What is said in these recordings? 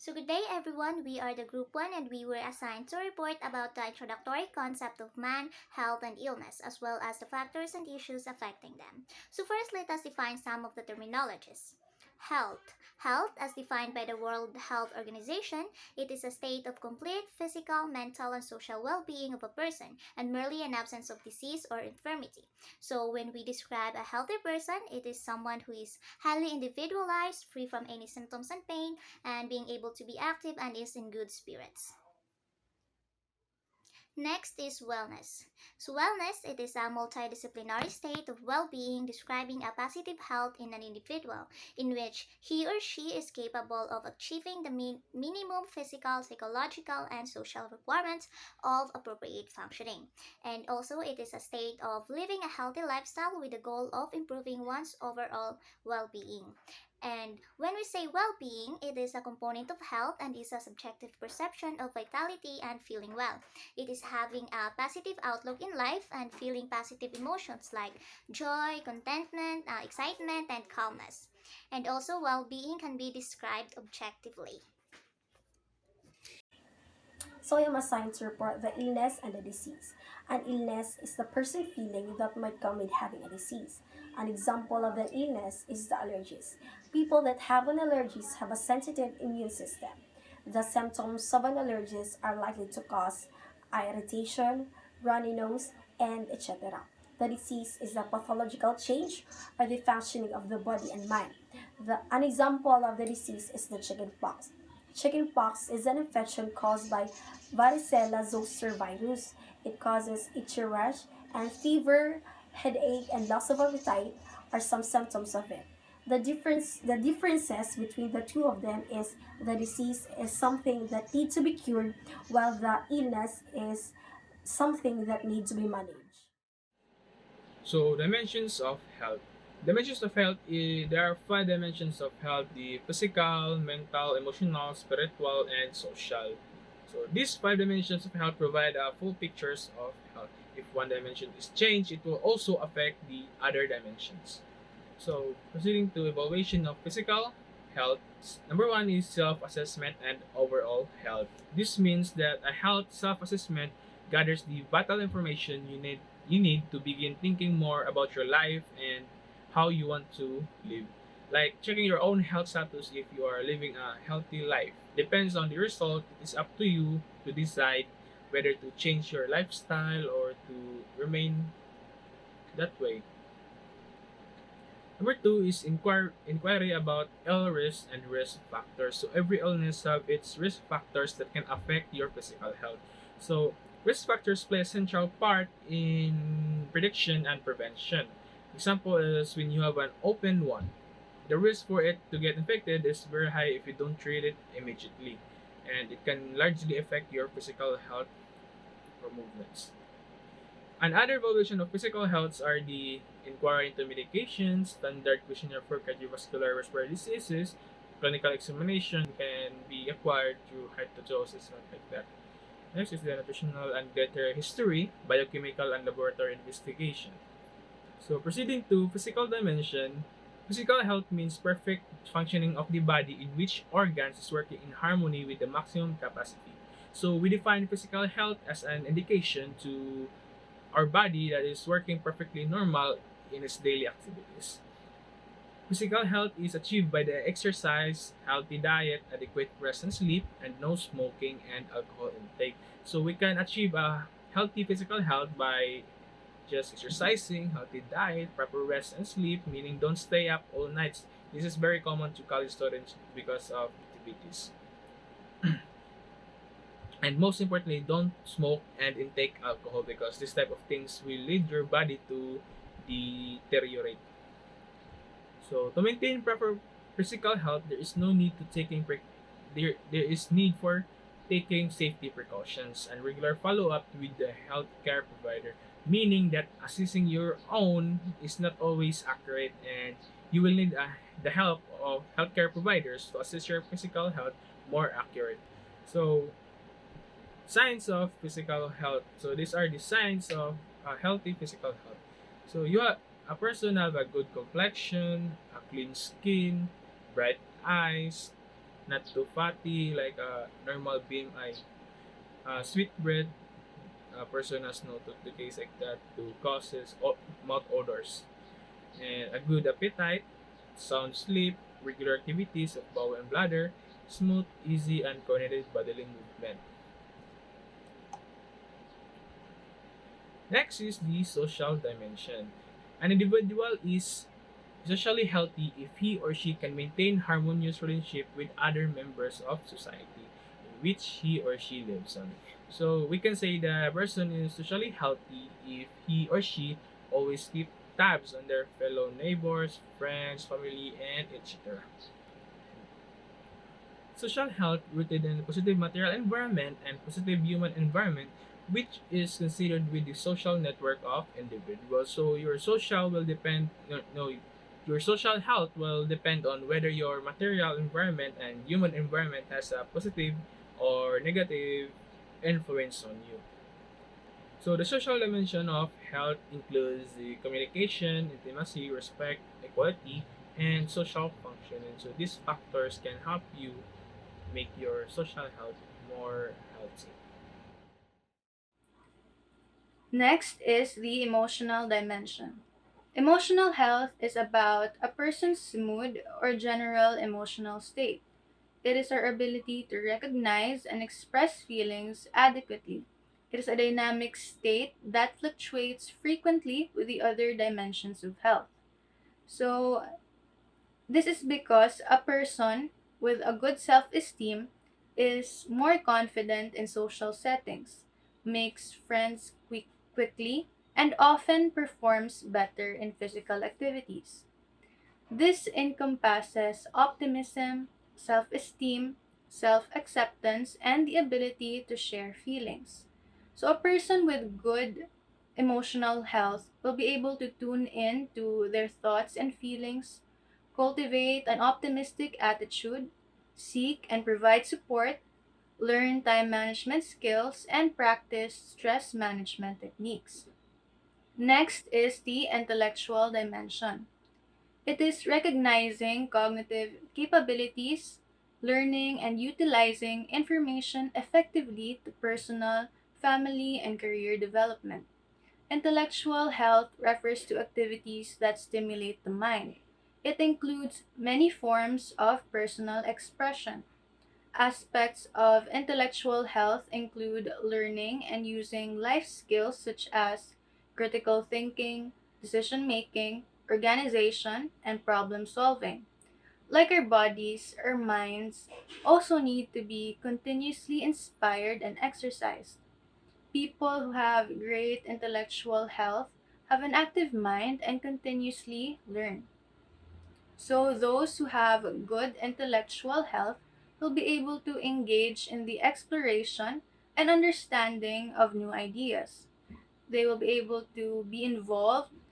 So good day everyone, we are the group 1 and we were assigned to report about the introductory concept of man, health and illness as well as the factors and issues affecting them. So first let us define some of the terminologies. Health. Health, as defined by the World Health Organization, it is a state of complete physical, mental, and social well-being of a person and merely an absence of disease or infirmity. So when we describe a healthy person, it is someone who is highly individualized, free from any symptoms and pain, and being able to be active and is in good spirits. Next is wellness. So wellness, it is a multidisciplinary state of well-being describing a positive health in an individual in which he or she is capable of achieving the minimum physical, psychological, and social requirements of appropriate functioning. And also it is a state of living a healthy lifestyle with the goal of improving one's overall well-being. And when we say well being, it is a component of health and is a subjective perception of vitality and feeling well. It is having a positive outlook in life and feeling positive emotions like joy, contentment, excitement, and calmness. And also, well being can be described objectively. So I am assigned to report the illness and the disease. An illness is the person feeling that might come with having a disease. An example of an illness is the allergies. People that have an allergies have a sensitive immune system. The symptoms of an allergies are likely to cause eye irritation, runny nose, and etc. The disease is the pathological change or the functioning of the body and mind. An example of the disease is the chickenpox. Chickenpox is an infection caused by varicella zoster virus. It causes itchy rash and fever, headache, and loss of appetite are some symptoms of it. The differences between the two of them is the disease is something that needs to be cured, while the illness is something that needs to be managed. So, dimensions of health. Dimensions of health, there are five dimensions of health: the physical, mental, emotional, spiritual, and social. So, these five dimensions of health provide full pictures of health. If one dimension is changed, it will also affect the other dimensions. So, proceeding to evaluation of physical health, number one is self-assessment and overall health. This means that a health self-assessment gathers the vital information you need to begin thinking more about your life and how you want to live. Like checking your own health status if you are living a healthy life. Depends on the result, it is up to you to decide whether to change your lifestyle or to remain that way. Number two is inquiry about ill risk and risk factors. So every illness have its risk factors that can affect your physical health. So risk factors play a central part in prediction and prevention. Example is when you have an open wound. The risk for it to get infected is very high if you don't treat it immediately. And it can largely affect your physical health or movements. Another evaluation of physical health are the inquiry into medications, standard questionnaire for cardiovascular respiratory diseases, clinical examination can be acquired through hydrogenesis and like that. Next is the nutritional and dietary history, biochemical and laboratory investigation. So proceeding to physical dimension, physical health means perfect functioning of the body in which organs is working in harmony with the maximum capacity. So we define physical health as an indication to our body that is working perfectly normal in its daily activities. Physical health is achieved by the exercise, healthy diet, adequate rest and sleep, and no smoking and alcohol intake. So we can achieve a healthy physical health by just exercising, healthy diet, proper rest and sleep, meaning don't stay up all nights. This is very common to college students because of activities. And most importantly, don't smoke and intake alcohol because this type of things will lead your body to deteriorate. So to maintain proper physical health, there is no need to there is need for taking safety precautions and regular follow-up with the healthcare provider, meaning that assessing your own is not always accurate and you will need the help of healthcare providers to assess your physical health more accurate. So signs of physical health. So these are the signs of a healthy physical health. So you have a person have a good complexion, a clean skin, bright eyes, not too fatty like a normal BMI. Sweet bread, a person has no to taste like that to causes mouth odors. And a good appetite, sound sleep, regular activities of bowel and bladder, smooth, easy, and coordinated bodily movement. Next is the social dimension. An individual is socially healthy if he or she can maintain harmonious relationship with other members of society in which he or she lives on. So we can say the person is socially healthy if he or she always keep tabs on their fellow neighbors, friends, family, and etc. Social health rooted in a positive material environment and positive human environment, which is considered with the social network of individuals. So your social will depend no your social health will depend on whether your material environment and human environment has a positive or negative influence on you. So the social dimension of health includes the communication, intimacy, respect, equality, and social functioning. So these factors can help you make your social health more healthy. Next is the emotional dimension. Emotional health is about a person's mood or general emotional state. It is our ability to recognize and express feelings adequately. It is a dynamic state that fluctuates frequently with the other dimensions of health. So, this is because a person with a good self esteem is more confident in social settings, makes friends quickly, and often performs better in physical activities. This encompasses optimism, self esteem, self acceptance, and the ability to share feelings. So, a person with good emotional health will be able to tune in to their thoughts and feelings, cultivate an optimistic attitude, seek and provide support, learn time management skills, and practice stress management techniques. Next is the intellectual dimension. It is recognizing cognitive capabilities, learning and utilizing information effectively to personal, family, and career development. Intellectual health refers to activities that stimulate the mind. It includes many forms of personal expression. Aspects of intellectual health include learning and using life skills such as critical thinking, decision making, organization, and problem solving. Like our bodies, our minds also need to be continuously inspired and exercised. People who have great intellectual health have an active mind and continuously learn. So, those who have good intellectual health will be able to engage in the exploration and understanding of new ideas. They will be able to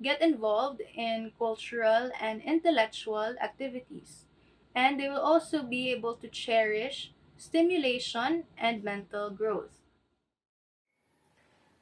get involved in cultural and intellectual activities. And they will also be able to cherish stimulation and mental growth.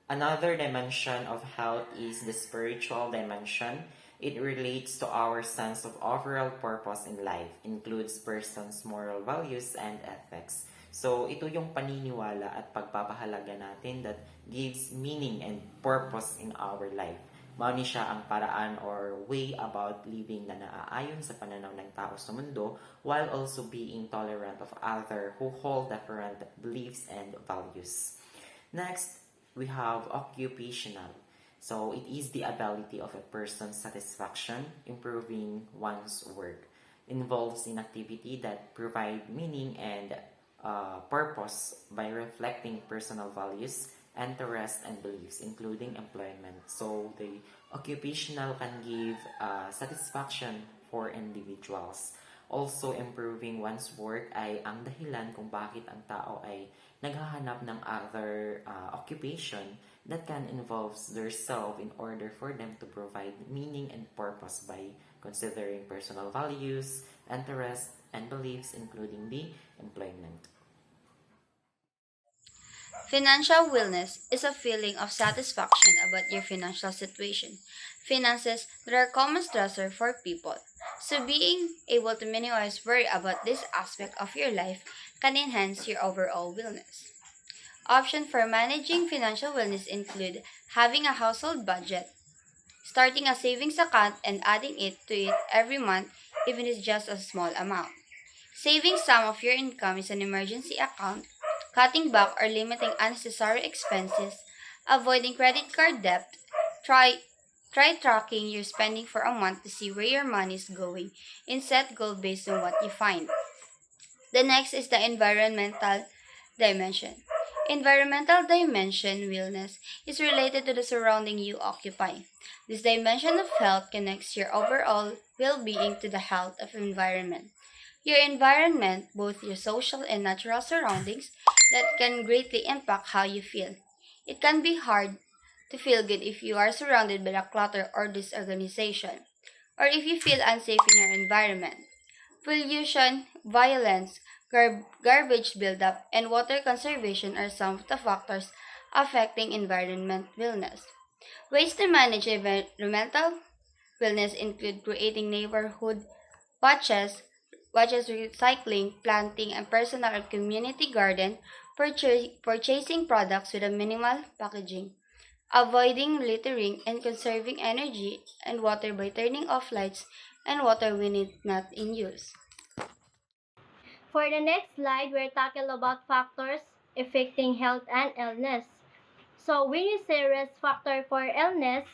Another dimension of health is the spiritual dimension. It relates to our sense of overall purpose in life, includes person's moral values and ethics. So, ito yung paniniwala at pagpapahalaga natin that gives meaning and purpose in our life. Mauni siya ang paraan or way about living na naaayon sa pananaw ng tao sa mundo while also being tolerant of other who hold different beliefs and values. Next, we have occupational. So it is the ability of a person's satisfaction, improving one's work. Involves in activity that provide meaning and purpose by reflecting personal values, interests, and beliefs, including employment. So the occupational can give satisfaction for individuals. Also, improving one's work ay ang dahilan kung bakit ang tao ay naghahanap ng other occupation that can involve their self in order for them to provide meaning and purpose by considering personal values, interests, and beliefs, including the employment. Financial wellness is a feeling of satisfaction about your financial situation. Finances that are a common stressor for people. So being able to minimize worry about this aspect of your life can enhance your overall wellness. Options for managing financial wellness include having a household budget, starting a savings account and adding it to it every month, even if it's just a small amount. Saving some of your income is an emergency account, cutting back or limiting unnecessary expenses, avoiding credit card debt, try try tracking your spending for a month to see where your money is going and set goals based on what you find. The next is the environmental dimension. Environmental dimension wellness is related to the surrounding you occupy. This dimension of health connects your overall well-being to the health of environment. Your environment, both your social and natural surroundings, that can greatly impact how you feel. It can be hard to feel good if you are surrounded by a clutter or disorganization, or if you feel unsafe in your environment. Pollution, violence, garbage buildup, and water conservation are some of the factors affecting environment wellness. Ways to manage environmental wellness include creating neighborhood watches, watches recycling, planting a personal or community garden, purchasing products with a minimal packaging, avoiding littering, and conserving energy and water by turning off lights and water when it's not in use. For the next slide, we're talking about factors affecting health and illness. So when you say risk factor for illness,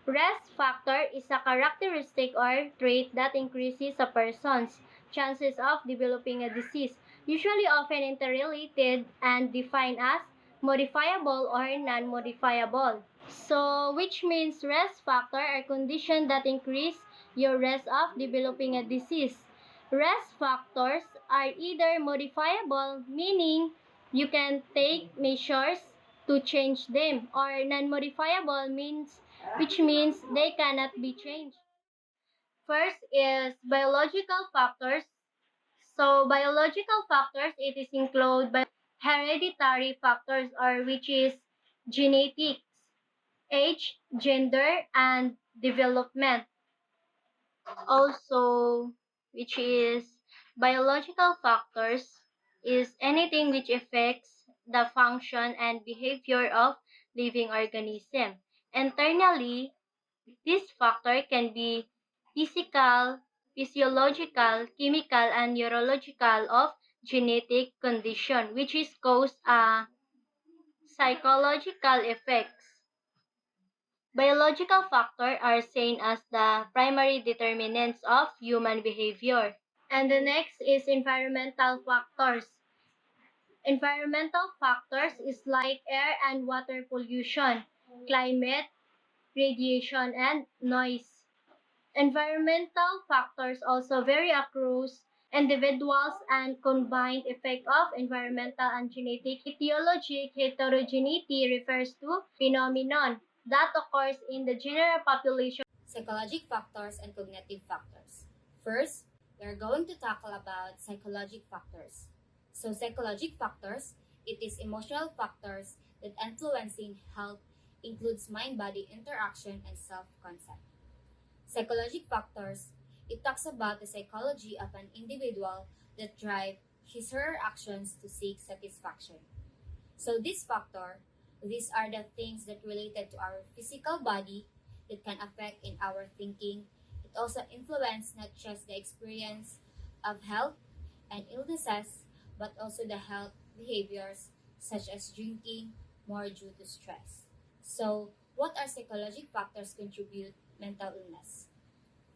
risk factor is a characteristic or trait that increases a person's chances of developing a disease, usually often interrelated and defined as modifiable or non-modifiable. So, which means risk factor are conditions that increase your risk of developing a disease. Risk factors are either modifiable, meaning you can take measures to change them, or non-modifiable means which means they cannot be changed. First is biological factors. So biological factors it is include by hereditary factors or which is genetics, age, gender and development. Also which is biological factors is anything which affects the function and behavior of living organism. Internally, this factor can be physical, physiological, chemical, and neurological of genetic condition, which is cause psychological effects. Biological factors are seen as the primary determinants of human behavior. And the next is environmental factors. Environmental factors is like air and water pollution, climate, radiation, and noise. Environmental factors also vary across individuals and combined effect of environmental and genetic etiologic heterogeneity refers to phenomenon that occurs in the general population. Psychological factors and cognitive factors. First, we are going to tackle about psychological factors. So psychological factors, it is emotional factors that influencing health includes mind-body interaction and self-concept. Psychological factors, it talks about the psychology of an individual that drive his or her actions to seek satisfaction. So this factor, these are the things that related to our physical body that can affect in our thinking. It also influence not just the experience of health and illnesses, but also the health behaviors such as drinking more due to stress. So, what are psychological factors contribute mental illness?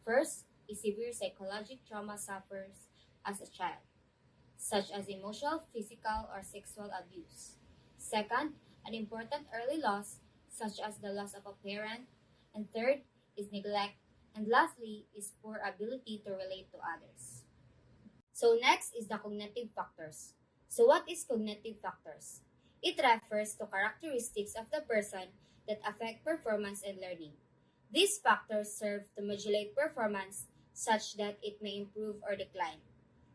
First is severe psychological trauma suffers as a child, such as emotional, physical, or sexual abuse. Second, an important early loss, such as the loss of a parent. And third is neglect. And lastly is poor ability to relate to others. So next is the cognitive factors. So what is cognitive factors? It refers to characteristics of the person that affect performance and learning. These factors serve to modulate performance such that it may improve or decline.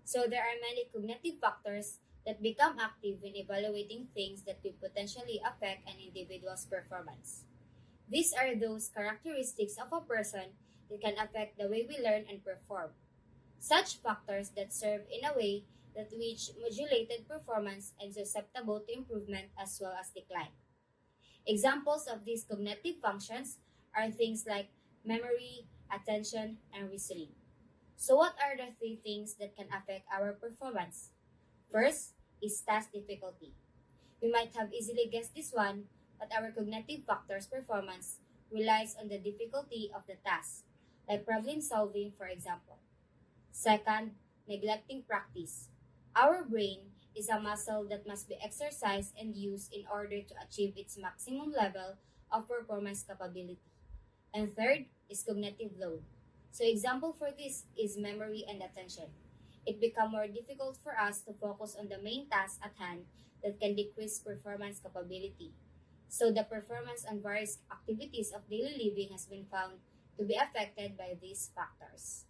So there are many cognitive factors that become active when evaluating things that could potentially affect an individual's performance. These are those characteristics of a person that can affect the way we learn and perform. Such factors that serve in a way that which modulated performance and susceptible to improvement as well as decline. Examples of these cognitive functions are things like memory, attention, and reasoning. So what are the three things that can affect our performance? First is task difficulty. We might have easily guessed this one, but our cognitive factors performance relies on the difficulty of the task, like problem solving, for example. Second, neglecting practice. Our brain is a muscle that must be exercised and used in order to achieve its maximum level of performance capability. And third is cognitive load. So example for this is memory and attention. It becomes more difficult for us to focus on the main task at hand that can decrease performance capability. So the performance on various activities of daily living has been found to be affected by these factors.